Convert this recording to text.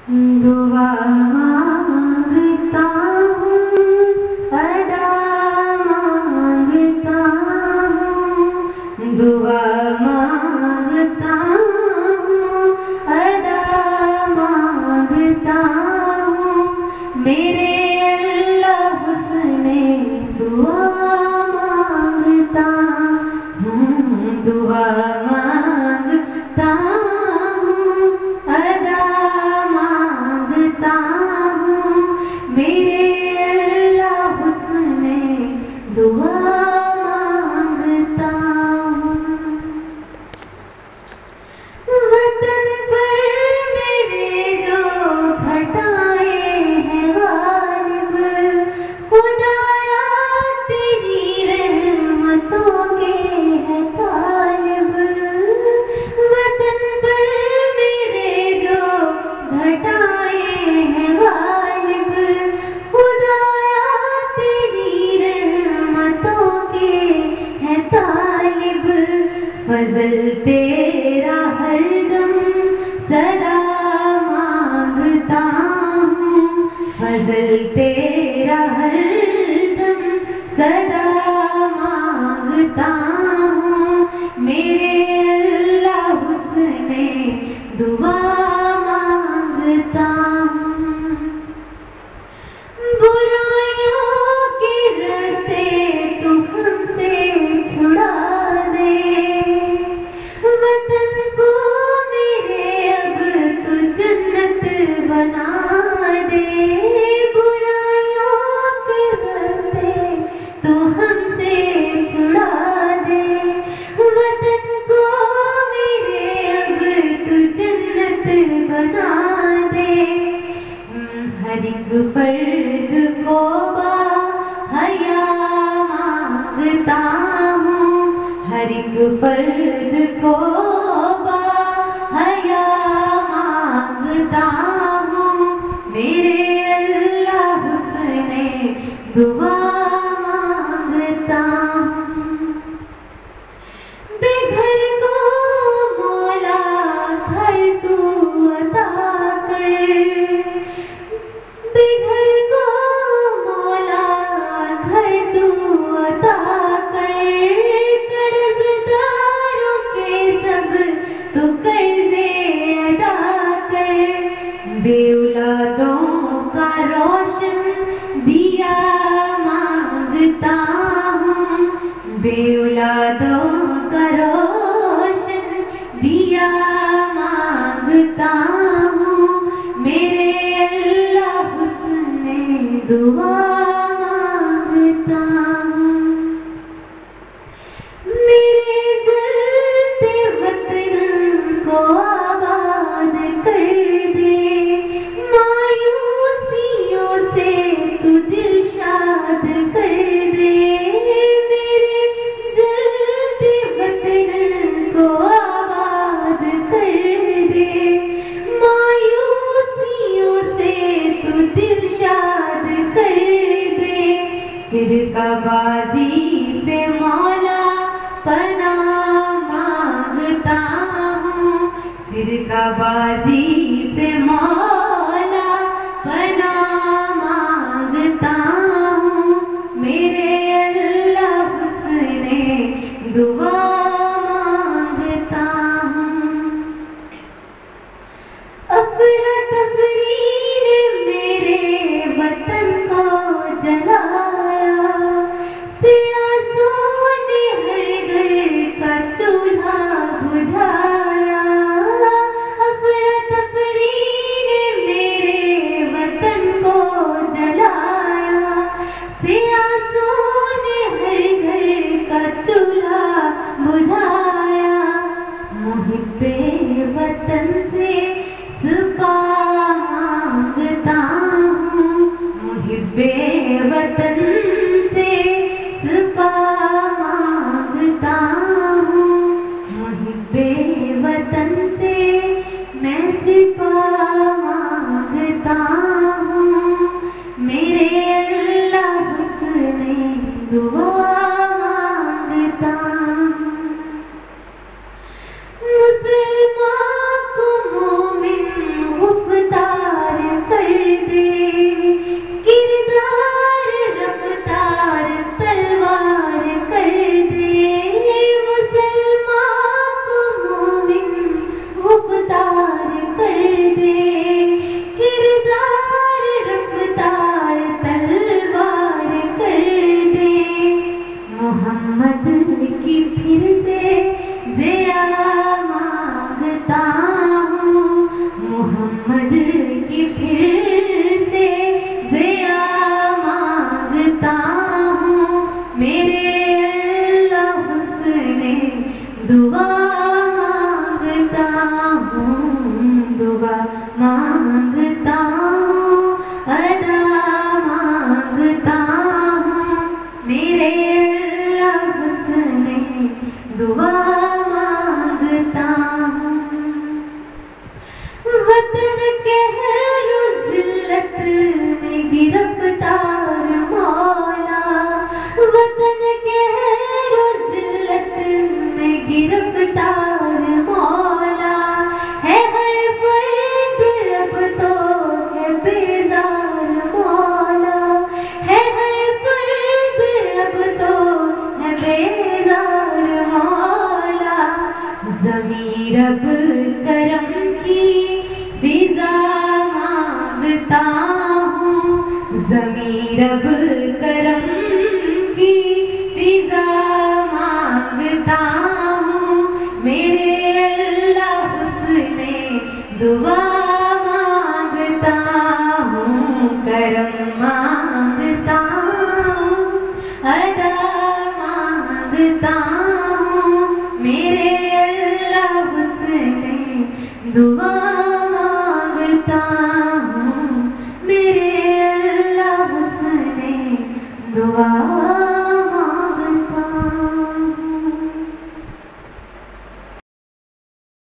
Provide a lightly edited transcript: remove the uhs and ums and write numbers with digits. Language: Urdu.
دعا مانگتا ہوں ادا مانگتا ہوں دعا مانگتا ہوں ادا مانگتا ہوں میرے اللہ حسن دعا مانگتا ہوں دعا مانگتا ہوں ادا مانگتا ہوں میرے اللہ حسن دعا مانگتا ہوں وطن پر میرے جو گھٹائے ہیں غالب خدایا تیری رحمتوں کے ہے طالب وطن پر میرے جو گھٹائے ہیں غالب خدایا تیری رحمتوں کے ہے طالب فضل تیرا ہر دم سدا مانگتا ہوں فضل تیرا ہر دم سدا مانگتا ہوں میرے اللہ حسن دعا مانگتا ہوں برائیوں کے رستے تو ہم سے چھڑا دے وطن کو میرے اب تو جنت بنا دے برائیوں کے رستے تو ہم سے چھڑا دے وطن کو میرے اب تو جنت بنا دے ہر ایک فرد کو حیا مانگتا ہوں ہر ایک فرد کو حیا مانگتا ہوں میرے اللہ حسن دعا مانگتا ہوں بے گھر کو مولا گھر تو عطا کر بے گھر کو مولا گھر تو عطا کر قرض داروں کے سب تو قرضے ادا کر بے اولادوں کا روشن دیا مانگتا ہوں بے اولادوں کا روشن دیا مانگتا ہوں میرے اللہ حسن دعا مانگتا ہوں میرے جلتے وطن کو آباد کر دے مایوسیوں سے تو دل شاد کر دے میرے جلتے وطن کو آباد کر دے مایوسیوں سے تو دل شاد کر دے فرقہ بازی سے مولا پناہ مانگتا ہوں فرقہ بازی سے مولا پناہ مانگتا ہوں میرے اللہ حسن دعا مانگتا ہوں افرا تفری نے میرے وطن کو جلایا سیاسوں نے ہر گھر کا چولہا بجھایا افرا تفری نے میرے وطن کو جلایا سیاسوں نے ہر گھر کا چولہا بجھایا محب وطن سے سپاہ مانگتا ہوں محب وطن سے سپاہ مانگتا ہوں محب وطن سے میں سپاہ مانگتا ہوں میرے اللہ حسن دعا مانگتا ہوں مسلمان کو مومن دعا مانگتا ہوں ادا مانگتا ہوں میرے اللہ حسن دعا مانگتا ہوں وطن کے ذلت میں گرفتار مولا وطن کے ذلت میں گرفتار مولا ہے ہر فرد اب تو ہے بیدار مولا ہے ہر فرد اب تو ہے بیدار مولا ضمیر اب کرم کی فضا مانگتا ہوں ضمیر اب کرم کی فضا مانگتا ہوں میرے اللہ حسن دعا مانگتا ہوں کرم مانگتا ہوں ادا مانگتا ہوں میرے اللہ حسن دعا مانگتا ہوں میرے اللہ حسن دعا